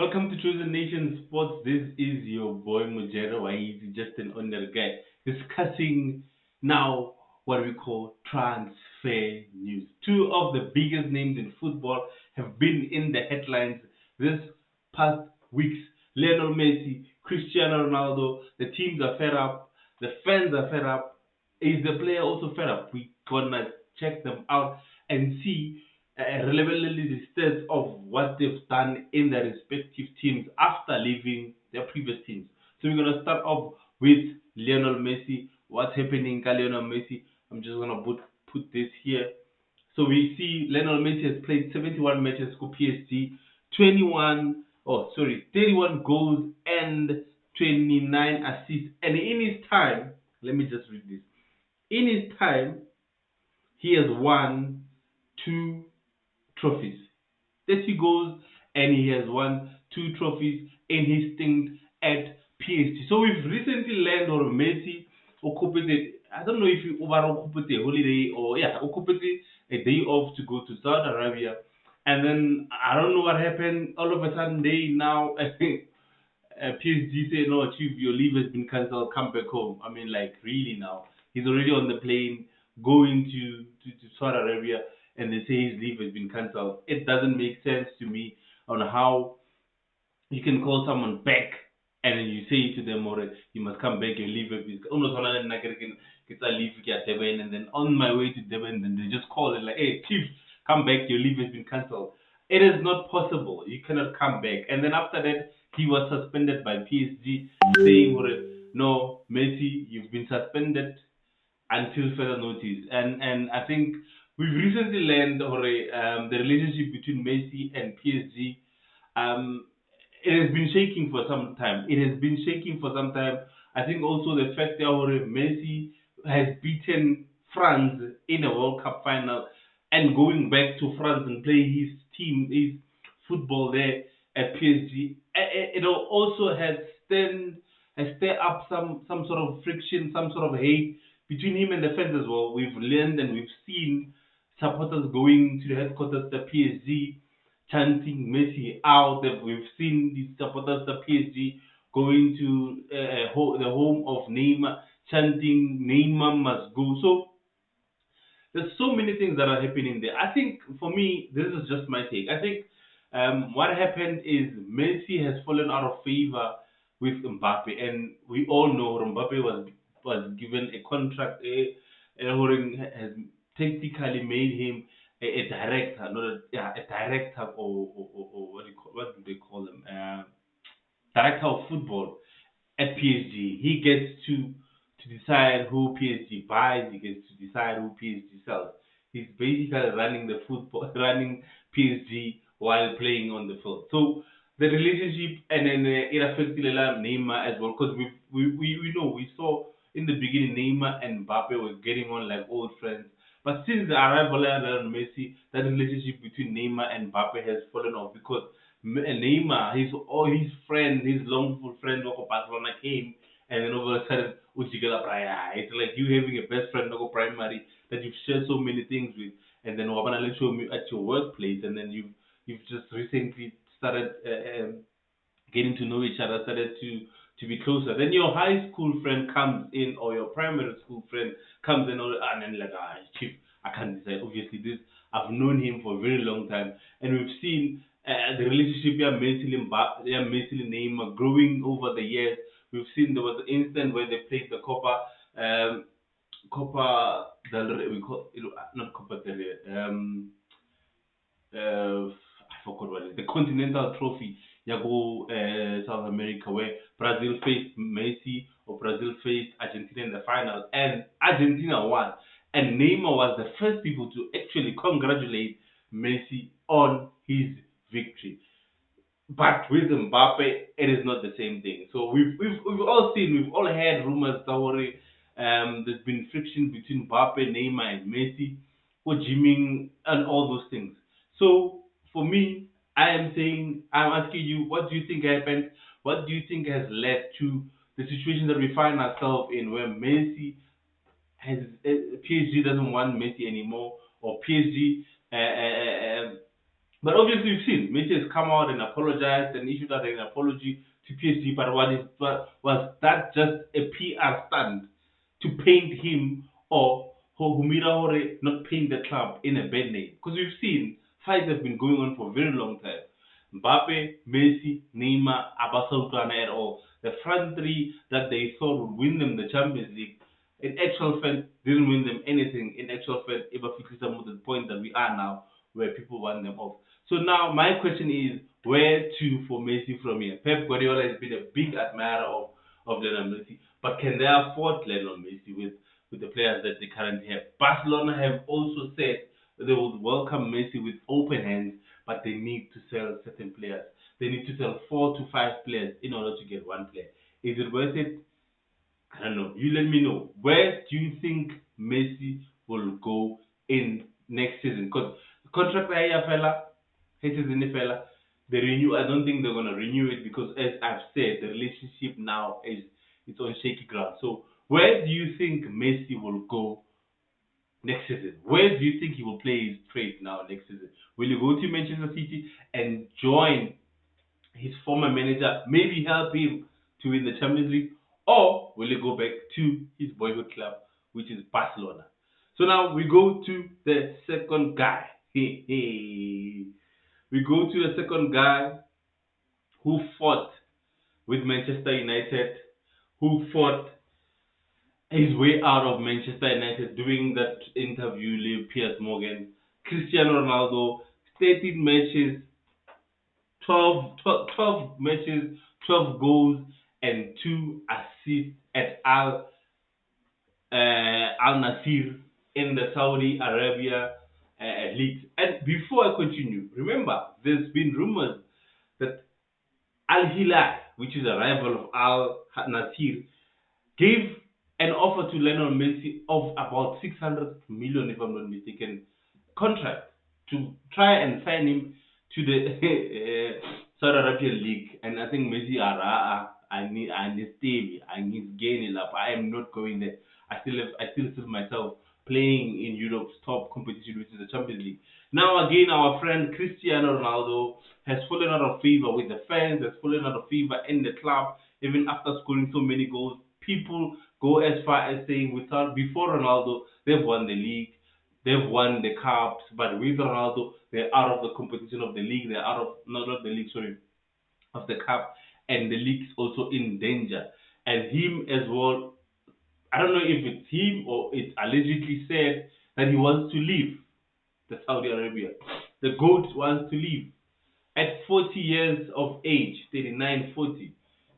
Welcome to Chosen Nation Sports. This is your boy Mujero Waizi, just an ordinary guy, discussing now what we call transfer news. Two of the biggest names in football have been in the headlines this past weeks. Lionel Messi, Cristiano Ronaldo, the teams are fed up, the fans are fed up. Is the player also fed up? We gonna check them out and see relevantly the stats of what they've done in their respective teams after leaving their previous teams. So we're gonna start off with Lionel Messi. What's happening, Lionel Messi? I'm just gonna put this here. So we see Lionel Messi has played 71 matches for PSG, 31 goals and 29 assists. And in his time, let me just read this. In his time, he has won two trophies. 30 goals and he has won two trophies in his stint at PSG. So we've recently learned or Messi occupied, I don't know if you occupied a holiday or yeah, occupied a day off to go to Saudi Arabia. And then I don't know what happened. All of a sudden, they now I think PSG say no, Chief, your leave has been cancelled. Come back home. I mean, like really now, he's already on the plane going to Saudi Arabia, and they say his leave has been cancelled. It doesn't make sense to me on how you can call someone back and then you say to them, or you must come back, your leave is almost get a leave get Devon, and then on my way to Devon, then they just call it like, hey, Chief, come back, your leave has been cancelled. It is not possible. You cannot come back. And then after that, he was suspended by PSG, saying, no, Messi, you've been suspended until further notice. And I think we've recently learned the relationship between Messi and PSG. Um, it has been shaking for some time. It has been shaking for some time. I think also the fact that Messi has beaten France in a World Cup final and going back to France and play his team, his football there at PSG. It also has stirred up some sort of friction, some sort of hate between him and the fans as well. We've learned and we've seen supporters going to the headquarters of the PSG chanting Messi out. We've seen the supporters of PSG going to the home of Neymar chanting Neymar must go. So there's so many things that are happening there. I think for me, this is just my take. I think what happened is Messi has fallen out of favor with Mbappe, and we all know Mbappe was given a contract. Has technically made him a director, not a director or what do they call them? Director of football at PSG. He gets to decide who PSG buys. He gets to decide who PSG sells. He's basically running the football, running PSG while playing on the field. So the relationship, and then it affects Neymar as well, because we know we saw in the beginning Neymar and Mbappe were getting on like old friends. But since the arrival of Lionel Messi, that relationship between Neymar and Mbappe has fallen off because Neymar, his friend, his longful friend, Wako Barcelona came, and then all of a sudden, Ujigala Praya. It's like you having a best friend, Wako Primary, that you've shared so many things with, and then Wabana let you at your workplace, and then you've just recently started getting to know each other, started to be closer. Then your high school friend comes in, or your primary school friend comes in, and then like, chief, I can't decide. Obviously, this I've known him for a very long time, and we've seen the relationship Messi and Neymar growing over the years. We've seen there was an instant where they played the Copa del Rey, we call it, not Copa del Rey, I forgot what it is, the Continental Trophy, Yago, South America, where Brazil faced Messi or Brazil faced Argentina in the final, and Argentina won. And Neymar was the first people to actually congratulate Messi on his victory. But with Mbappe, it is not the same thing. So we've all seen, we've all heard rumors, Tauri. There's been friction between Mbappe, Neymar, and Messi, or gymming, and all those things. So for me, I am saying, I'm asking you, what do you think happened? What do you think has led to the situation that we find ourselves in, where Messi has PSG doesn't want Messi anymore, or PSG But obviously, you've seen Messi has come out and apologized and issued out an apology to PSG. But was that just a PR stunt to paint him or Humira Hore not paint the club in a bad name? Because we've seen fights have been going on for a very long time. Mbappe, Messi, Neymar, Abasoutana at all. The front three that they thought would win them the Champions League, in actual fact, didn't win them anything. In actual fact, ever fixed them to the point that we are now, where people want them off. So now my question is, where to for Messi from here? Pep Guardiola has been a big admirer of Lionel Messi, but can they afford Lionel Messi with the players that they currently have? Barcelona have also said they would welcome Messi with open hands, but they need to sell certain players. They need to sell 4 to 5 players in order to get one player. Is it worth it? I don't know. You let me know. Where do you think Messi will go in next season? Because the contract I fella, his season fella, they renew. I don't think they're gonna renew it because, as I've said, the relationship now is it's on shaky ground. So where do you think Messi will go next season? Where do you think he will play his trade now next season? Will he go to Manchester City and join his former manager, maybe help him to win the Champions League, or will he go back to his boyhood club, which is Barcelona? So now we go to the second guy. We go to the second guy who fought with Manchester United, who fought his way out of Manchester United doing that interview with Piers Morgan. Cristiano Ronaldo, 13 matches, 12 matches, 12 goals, and 2 assists at Al Nasir in the Saudi Arabia League. And before I continue, remember, there's been rumors that Al Hilal, which is a rival of Al Nasir, gave an offer to Lionel Messi of about 600 million, if I'm not mistaken, contract to try and sign him to the Saudi Arabian League. And I think Messi, I need stay, I need gain up. I am not going there. I still see myself playing in Europe's top competition, which is the Champions League. Now again, our friend Cristiano Ronaldo has fallen out of favor with the fans, has fallen out of favor in the club, even after scoring so many goals. People go as far as saying without before Ronaldo, they've won the league, they've won the cups, but with Ronaldo, they're out of the competition of the league, they're out of not the league, sorry, of the cup, and the league is also in danger. And him as well, I don't know if it's him or it's allegedly said that he wants to leave the Saudi Arabia. The GOAT wants to leave at 40 years of age, 39, 40,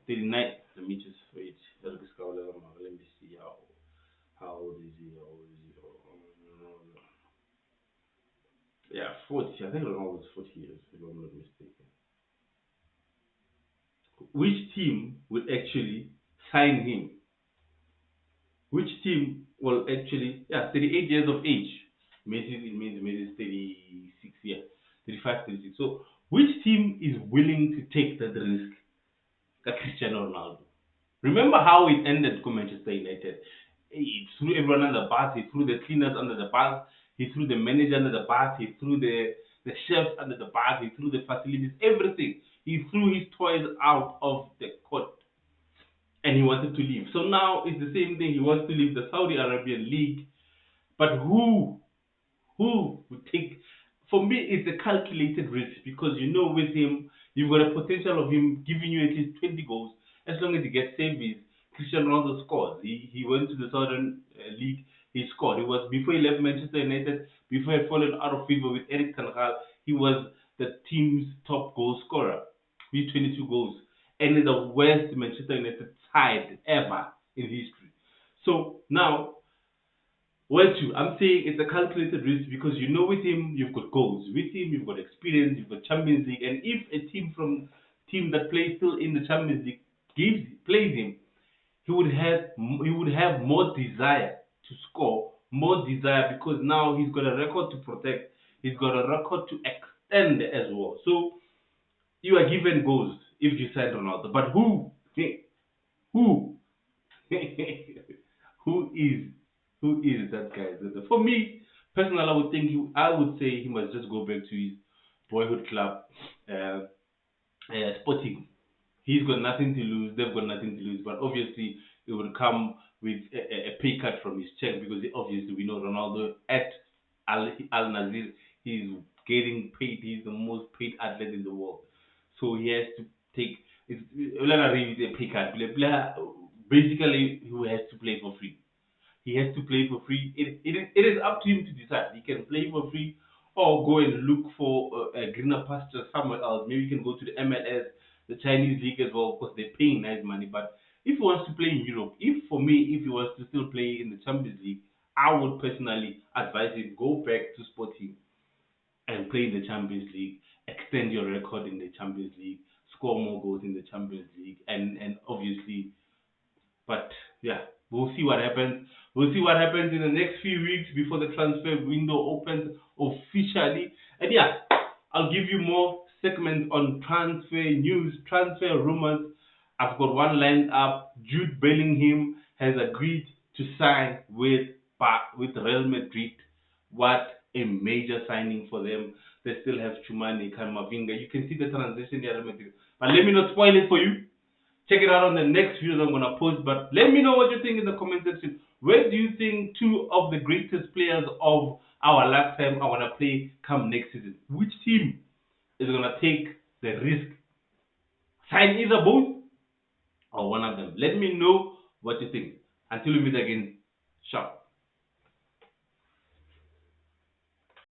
39. Let me just wait. Let me see how old is he? How old is he? Yeah, 40. I think Ronaldo was 40 years, if I'm not mistaken. Which team will actually sign him? Which team will actually, yeah, 38 years of age. Messi, it means Messi is 36 years, 35, 36. So, which team is willing to take that risk? That Cristiano Ronaldo. Remember how it ended for Manchester United? He threw everyone under the bus. He threw the cleaners under the bus. He threw the manager under the bus. He threw the chefs under the bus. He threw the facilities, everything. He threw his toys out of the court and he wanted to leave. So now it's the same thing. He wants to leave the Saudi Arabian League. But who would take? For me, it's a calculated risk because you know with him, you've got a potential of him giving you at least 20 goals as long as he gets saves. Cristiano Ronaldo scores. He went to the Southern League. He scored. He was before he left Manchester United. Before he had fallen out of favor with Eric Ten Hag, he was the team's top goal scorer with 22 goals and the worst Manchester United side ever in history. So now well, too, I'm saying it's a calculated risk because you know with him you've got goals, with him you've got experience, you've got Champions League, and if a team that plays still in the Champions League plays him, he would have more desire to score, more desire because now he's got a record to protect, he's got a record to extend as well. So you are given goals if you sign Ronaldo, but who who is who is that guy? For me personally, I would say he must just go back to boyhood club, uh, Sporting. He's got nothing to lose. They've got nothing to lose. But obviously, it will come with a pay cut from his check because obviously we know Ronaldo at Al Nazir. He's getting paid. He's the most paid athlete in the world. So he has to take. It's not really a pay cut. Basically, he has to play for free. He has to play for free. It is up to him to decide. He can play for free or go and look for a greener pasture somewhere else. Maybe he can go to the MLS, the Chinese league as well, because they're paying nice money. But if he wants to play in Europe, if for me, if he wants to still play in the Champions League, I would personally advise him go back to Sporting and play in the Champions League, extend your record in the Champions League, score more goals in the Champions League, and obviously but yeah, we'll see what happens. We'll see what happens in the next few weeks before the transfer window opens officially. And yeah, I'll give you more segments on transfer news, transfer rumors. I've got one lined up. Jude Bellingham has agreed to sign with Real Madrid. What a major signing for them. They still have Chumani, Kamavinga. You can see the transition there, Real Madrid. But let me not spoil it for you. Check it out on the next video I'm gonna post. But let me know what you think in the comment section. Where do you think two of the greatest players of our lifetime are gonna play come next season? Which team is gonna take the risk? Sign either both or one of them. Let me know what you think. Until we meet again, ciao.